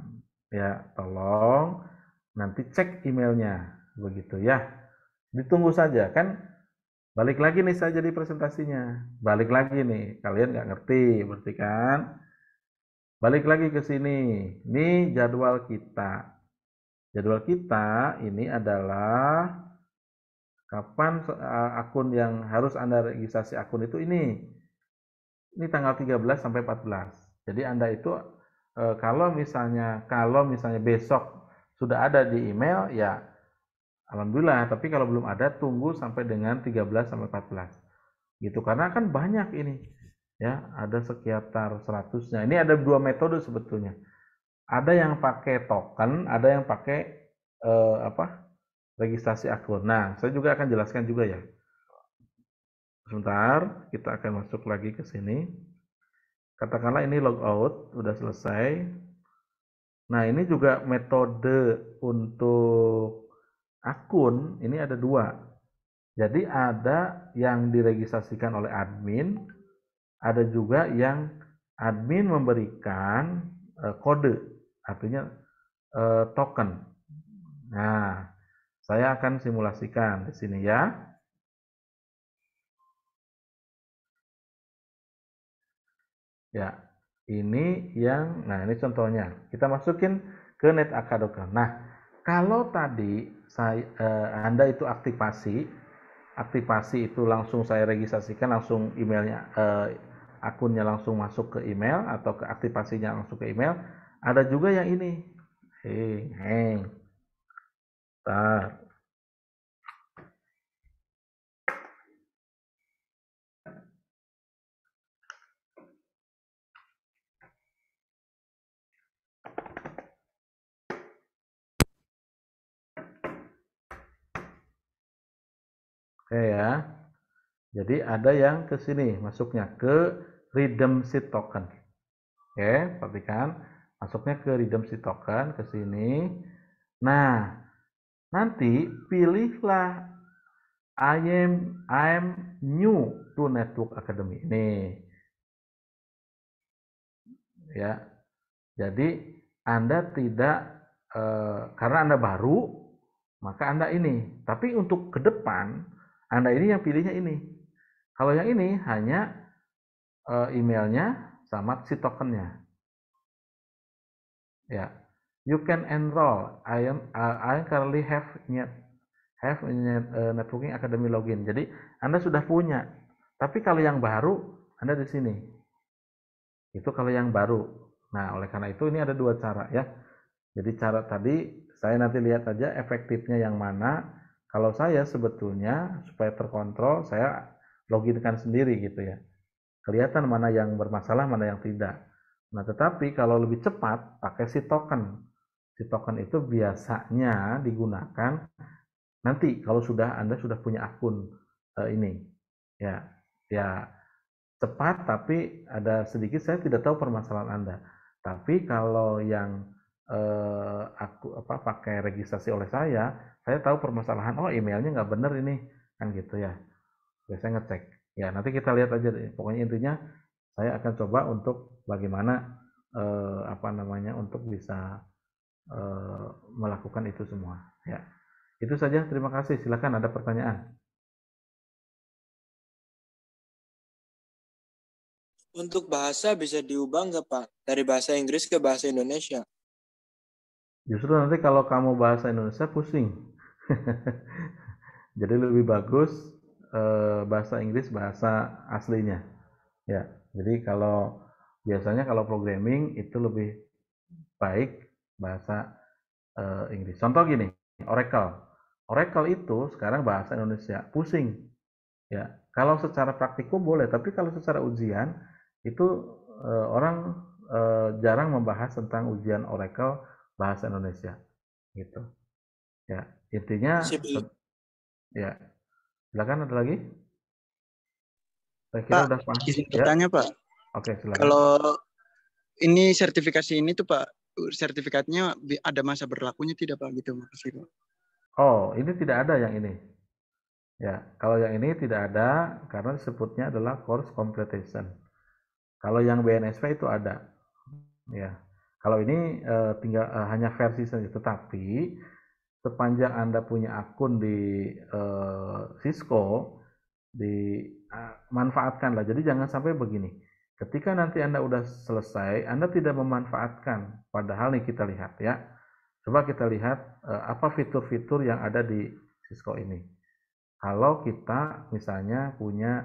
Ya, tolong nanti cek emailnya. Begitu ya. Ditunggu saja kan. Balik lagi nih saya jadi presentasinya. Balik lagi nih. Kalian nggak ngerti berarti kan. Balik lagi ke sini. Ini jadwal kita. Jadwal kita ini adalah kapan akun yang harus Anda registrasi akun itu ini. Ini tanggal 13 sampai 14. Jadi Anda itu kalau misalnya besok sudah ada di email ya alhamdulillah, tapi kalau belum ada tunggu sampai dengan 13 sampai 14. Gitu karena kan banyak ini. Ya, ada sekitar 100-nya. Ini ada dua metode sebetulnya. Ada yang pakai token, ada yang pakai registrasi akun. Nah, saya juga akan jelaskan juga ya. Sebentar, kita akan masuk lagi ke sini. Katakanlah ini logout, udah selesai. Nah, ini juga metode untuk akun, ini ada dua. Jadi ada yang diregistrasikan oleh admin, ada juga yang admin memberikan kode, artinya token. Nah, saya akan simulasikan di sini ya. Ya, ini ini contohnya. Kita masukin ke NetAkadoc. Nah, kalau tadi Anda itu aktivasi itu langsung saya registrasikan, langsung emailnya, akunnya langsung masuk ke email atau ke aktivasinya langsung ke email. Ada juga yang ini. Bentar. Oke ya. Jadi ada yang ke sini masuknya ke redeem seed token. Oke, perhatikan masuknya ke redeem seed token ke sini. Nah, nanti pilihlah I'm new to Network Academy. Ini. Ya. Jadi Anda tidak karena Anda baru, maka Anda ini. Tapi untuk ke depan Anda ini yang pilihnya ini. Kalau yang ini hanya emailnya sama si tokennya. Ya, you can enroll. I currently have networking academy login. Jadi Anda sudah punya. Tapi kalau yang baru, Anda di sini. Itu kalau yang baru. Nah, oleh karena itu ini ada dua cara ya. Jadi cara tadi saya nanti lihat aja efektifnya yang mana. Kalau saya sebetulnya supaya terkontrol saya loginkan sendiri gitu ya. Kelihatan mana yang bermasalah, mana yang tidak. Nah, tetapi kalau lebih cepat pakai si token. Si token itu biasanya digunakan nanti kalau Anda sudah punya akun ini. Ya, ya cepat tapi ada sedikit saya tidak tahu permasalahan Anda. Tapi kalau yang aku pakai registrasi oleh saya tahu permasalahan. Oh, emailnya nggak benar ini kan gitu ya. Biasanya ngecek. Ya, nanti kita lihat aja deh. Pokoknya intinya saya akan coba untuk bagaimana untuk bisa melakukan itu semua. Ya, itu saja. Terima kasih. Silakan ada pertanyaan. Untuk bahasa bisa diubah nggak Pak? Dari bahasa Inggris ke bahasa Indonesia? Justru nanti kalau kamu bahasa Indonesia pusing. Jadi lebih bagus bahasa Inggris bahasa aslinya. Ya, jadi biasanya kalau programming itu lebih baik bahasa Inggris. Contoh gini, Oracle. Oracle itu sekarang bahasa Indonesia, pusing. Ya, kalau secara praktikum boleh, tapi kalau secara ujian itu orang jarang membahas tentang ujian Oracle bahasa Indonesia, gitu. Ya, intinya ya. Silakan ada lagi? Saya kira Pak, udah paham. izin Ya, bertanya Pak. oke silakan. Kalau ini sertifikasi ini tuh Pak, sertifikatnya ada masa berlakunya tidak Pak? Gitu makasih Pak. Oh, ini tidak ada yang ini. Ya, kalau yang ini tidak ada karena disebutnya adalah course completion. Kalau yang BNSP itu ada. Ya. Kalau ini tinggal hanya versi saja, tetapi sepanjang Anda punya akun di Cisco, manfaatkanlah. Jadi jangan sampai begini. Ketika nanti Anda udah selesai, Anda tidak memanfaatkan. Padahal nih kita lihat ya. Coba kita lihat apa fitur-fitur yang ada di Cisco ini. Kalau kita misalnya punya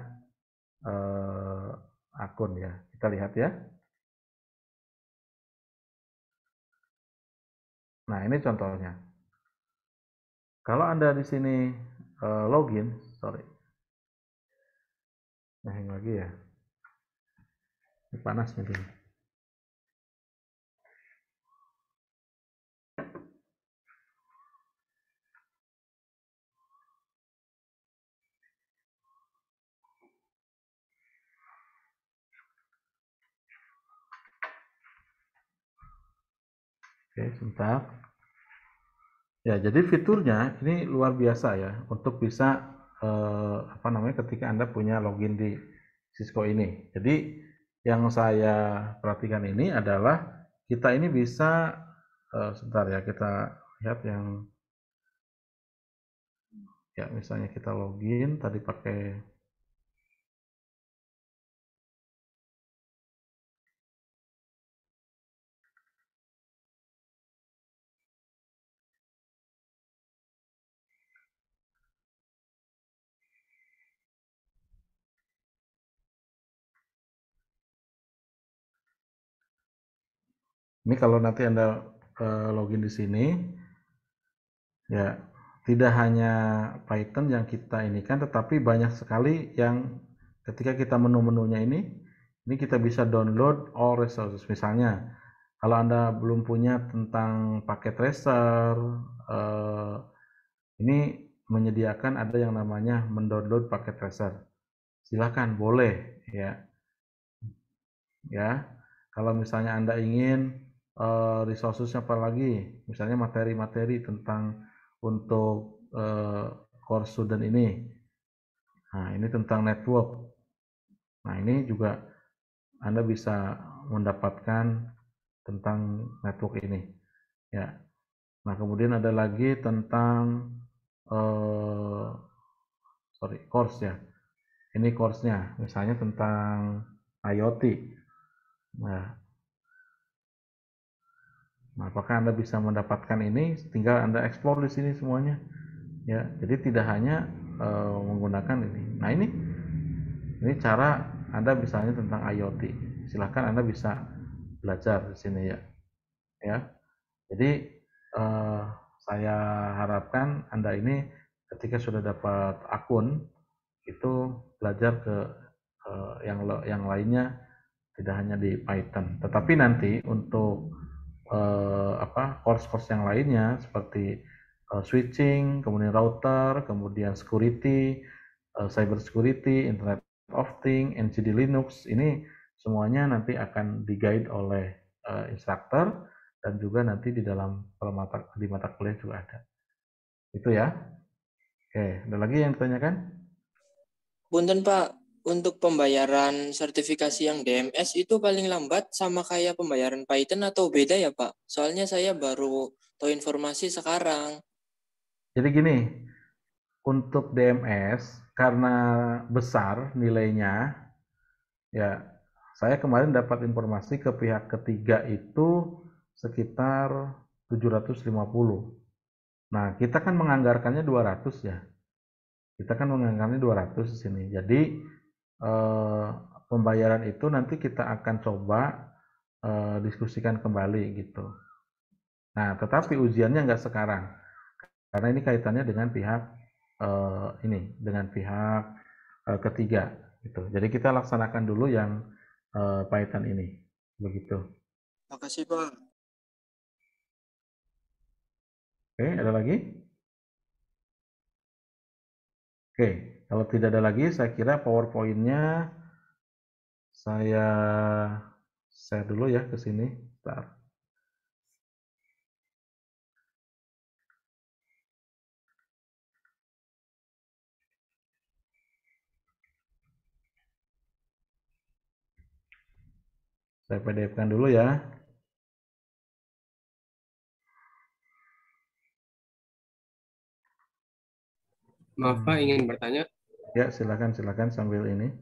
akun ya, kita lihat ya. Nah, ini contohnya. Kalau Anda di sini login, sorry. Nah, hang lagi ya. Ini panas nih. Oke, sebentar. Ya, jadi fiturnya ini luar biasa ya untuk bisa ketika Anda punya login di Cisco ini. Jadi yang saya perhatikan ini adalah kita ini bisa sebentar ya, kita lihat yang ya misalnya kita login tadi pakai ini kalau nanti Anda login di sini ya tidak hanya Python yang kita ini kan, tetapi banyak sekali yang ketika kita menu-menunya ini kita bisa download all resources. Misalnya kalau Anda belum punya tentang paket tracer, ini menyediakan ada yang namanya mendownload paket tracer. Silakan, boleh ya. Ya, kalau misalnya Anda ingin resources apa lagi, misalnya materi-materi tentang untuk course student ini. Nah, ini tentang network. Nah, ini juga Anda bisa mendapatkan tentang network ini. Ya. Nah, kemudian ada lagi tentang course ya. Ini course-nya, misalnya tentang IoT. Nah, Nah, apakah Anda bisa mendapatkan ini? Tinggal Anda eksplor di sini semuanya. Ya, jadi tidak hanya menggunakan ini. Nah, ini cara Anda misalnya tentang IoT. Silahkan Anda bisa belajar di sini ya. Ya. Jadi saya harapkan Anda ini ketika sudah dapat akun itu belajar ke yang lainnya, tidak hanya di Python. Tetapi nanti untuk course-course yang lainnya seperti switching, kemudian router, kemudian security, cyber security, Internet of Things, NCD Linux, ini semuanya nanti akan di-guide oleh instruktur dan juga nanti di dalam di mata kuliah juga ada. Itu ya. Oke, ada lagi yang ditanyakan? Punten Pak, untuk pembayaran sertifikasi yang DMS itu paling lambat sama kayak pembayaran Python atau beda ya Pak? Soalnya saya baru tahu informasi sekarang. Jadi gini, untuk DMS karena besar nilainya, ya saya kemarin dapat informasi ke pihak ketiga itu sekitar 750. Nah, kita kan menganggarkannya 200 ya. Kita kan menganggarkannya 200 di sini. Jadi pembayaran itu nanti kita akan coba diskusikan kembali gitu. Nah, tetapi ujiannya nggak sekarang. Karena ini kaitannya dengan pihak dengan pihak ketiga gitu. Jadi kita laksanakan dulu yang Python ini. Begitu. Makasih Pak. Oke, ada lagi? Oke, kalau tidak ada lagi, saya kira PowerPoint-nya saya share dulu ya ke sini. Bentar. Saya PDF-kan dulu ya. Maaf Pak, ingin bertanya. Ya, silakan sambil ini.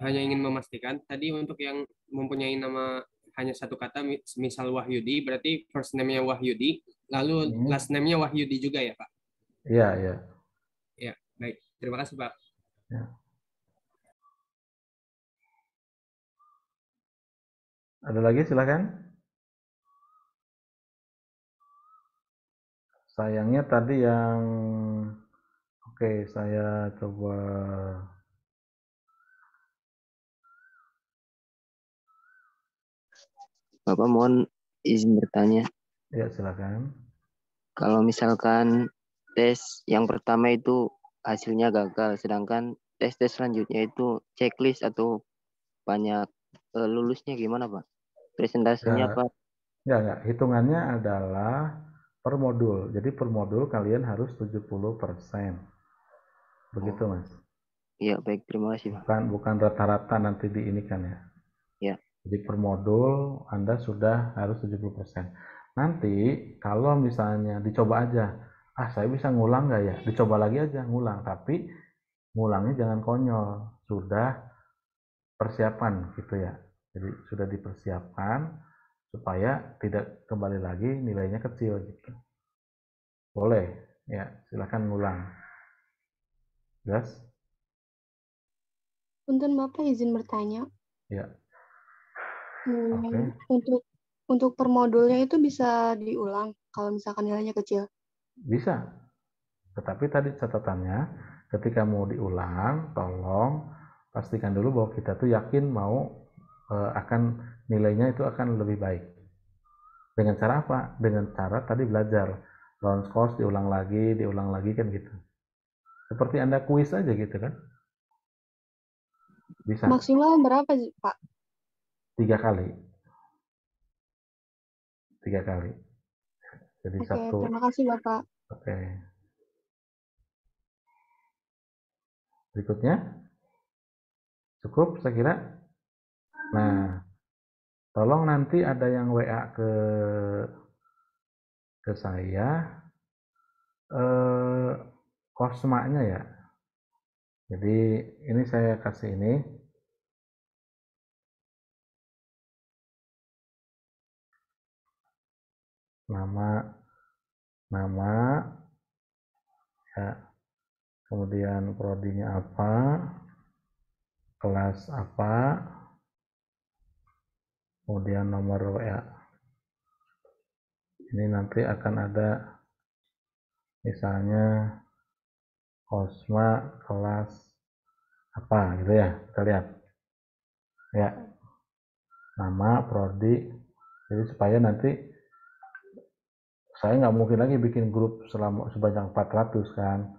Hanya ingin memastikan, tadi untuk yang mempunyai nama hanya satu kata, misal Wahyudi, berarti first name-nya Wahyudi, lalu last name-nya Wahyudi juga ya Pak? Iya, iya. Ya, baik. Terima kasih Pak. Ya. Ada lagi, silakan. Sayangnya tadi yang oke, saya coba Bapak mohon izin bertanya. ya, silakan. Kalau misalkan tes yang pertama itu hasilnya gagal, sedangkan tes-tes selanjutnya itu checklist atau banyak lulusnya gimana Pak? Presentasinya apa? Enggak. Hitungannya adalah per modul. Jadi per modul kalian harus 70%. Begitu, Mas. Iya, baik. Terima kasih, Pak. Bukan rata-rata nanti diinikan ya. Ya. Jadi per modul Anda sudah harus 70%. Nanti kalau misalnya dicoba aja, saya bisa ngulang nggak ya? Dicoba lagi aja ngulang, tapi ngulangnya jangan konyol, sudah persiapan gitu ya. Jadi sudah dipersiapkan supaya tidak kembali lagi nilainya kecil gitu. Boleh ya, silakan ngulang. Jelas? Punten Bapak izin bertanya. Ya. Oke. Untuk per modulnya itu bisa diulang kalau misalkan nilainya kecil. Bisa. Tetapi tadi catatannya ketika mau diulang, tolong pastikan dulu bahwa kita tuh yakin mau akan nilainya itu akan lebih baik. Dengan cara apa? Dengan cara tadi belajar. Launch course diulang lagi kan gitu. Seperti Anda kuis aja gitu kan. Bisa. Maksimal berapa Pak? 3 kali. 3 kali. Jadi Oke, satu. terima kasih Bapak. Oke. Berikutnya. Cukup saya kira. Nah, tolong nanti ada yang WA ke saya kosmanya ya. Jadi ini saya kasih ini. nama ya, kemudian prodinya apa, kelas apa, kemudian nomor WA. Ini nanti akan ada misalnya Kosma kelas apa gitu ya, kita lihat ya, nama, prodi. Jadi supaya nanti saya nggak mungkin lagi bikin grup sebanyak 400 kan.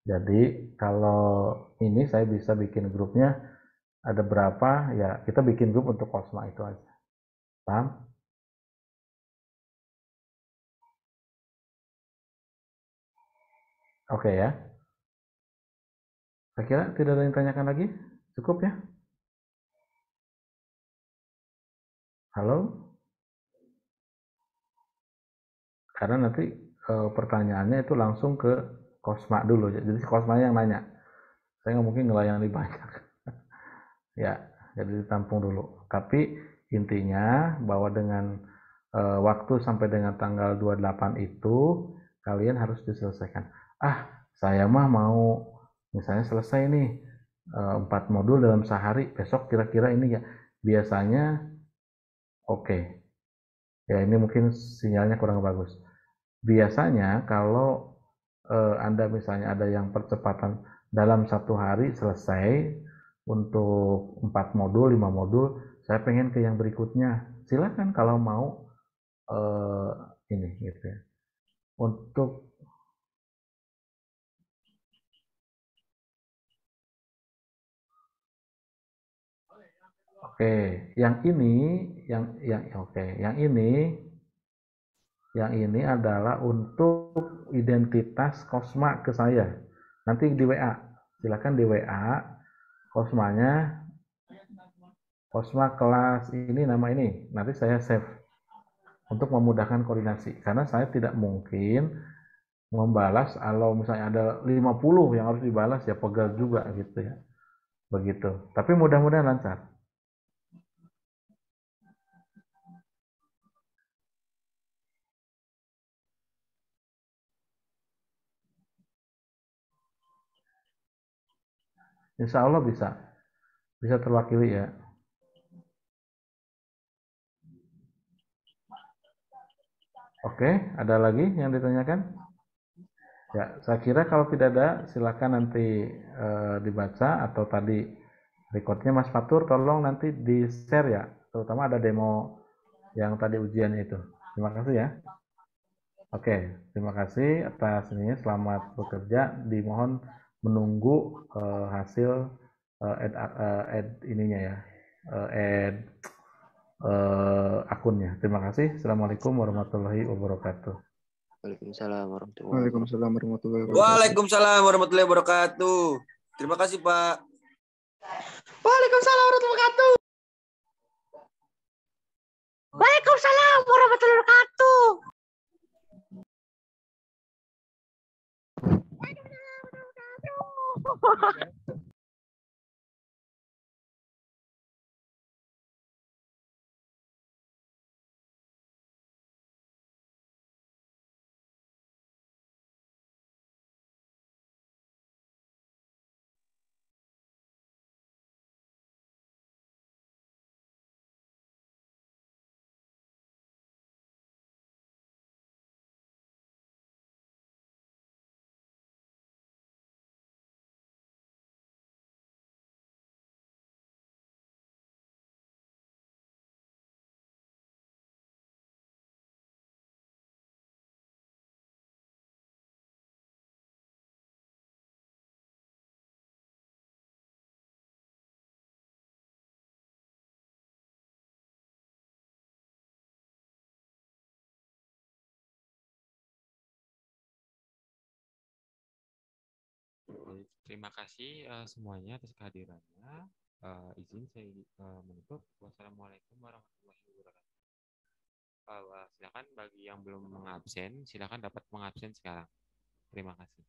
Jadi kalau ini saya bisa bikin grupnya ada berapa ya, kita bikin grup untuk Kosma itu aja. Paham? Oke ya. Saya kira tidak ada yang tanyakan lagi. Cukup ya? Halo? Karena nanti pertanyaannya itu langsung ke Kosma dulu. Jadi Kosma yang nanya. Saya nggak mungkin ngelayani banyak. Ya, jadi ditampung dulu. Tapi intinya bahwa dengan waktu sampai dengan tanggal 28 itu kalian harus diselesaikan. Saya mah mau misalnya selesai nih 4 modul dalam sehari, besok kira-kira ini ya. Biasanya oke. Ya ini mungkin sinyalnya kurang bagus. Biasanya kalau Anda misalnya ada yang percepatan dalam 1 hari selesai untuk 4 modul, 5 modul, saya pengen ke yang berikutnya. Silakan kalau mau ini gitu ya. Untuk yang ini adalah untuk identitas Kosma ke saya. Nanti di WA, silakan di WA Kosmanya, Kosma kelas ini, nama ini. Nanti saya save untuk memudahkan koordinasi. Karena saya tidak mungkin membalas kalau misalnya ada 50 yang harus dibalas, ya pegal juga gitu ya. Begitu. Tapi mudah-mudahan lancar. Insya Allah bisa terwakili ya. Oke, ada lagi yang ditanyakan? Ya, saya kira kalau tidak ada, silakan nanti dibaca atau tadi recordnya Mas Fatur, tolong nanti di-share ya, terutama ada demo yang tadi ujiannya itu. Terima kasih ya. Oke, terima kasih atas ininya, selamat bekerja. Dimohon menunggu hasil add ininya ya, add akunnya. Terima kasih. Assalamualaikum warahmatullahi wabarakatuh. Waalaikumsalam warahmatullahi wabarakatuh. Waalaikumsalam warahmatullahi wabarakatuh. Waalaikumsalam warahmatullahi wabarakatuh. Terima kasih, Pak. Waalaikumsalam warahmatullahi wabarakatuh. Waalaikumsalam warahmatullahi wabarakatuh. Terima kasih semuanya atas kehadirannya. Izin saya menutup. Wassalamualaikum warahmatullahi wabarakatuh. Silakan bagi yang belum mengabsen, silakan dapat mengabsen sekarang. Terima kasih.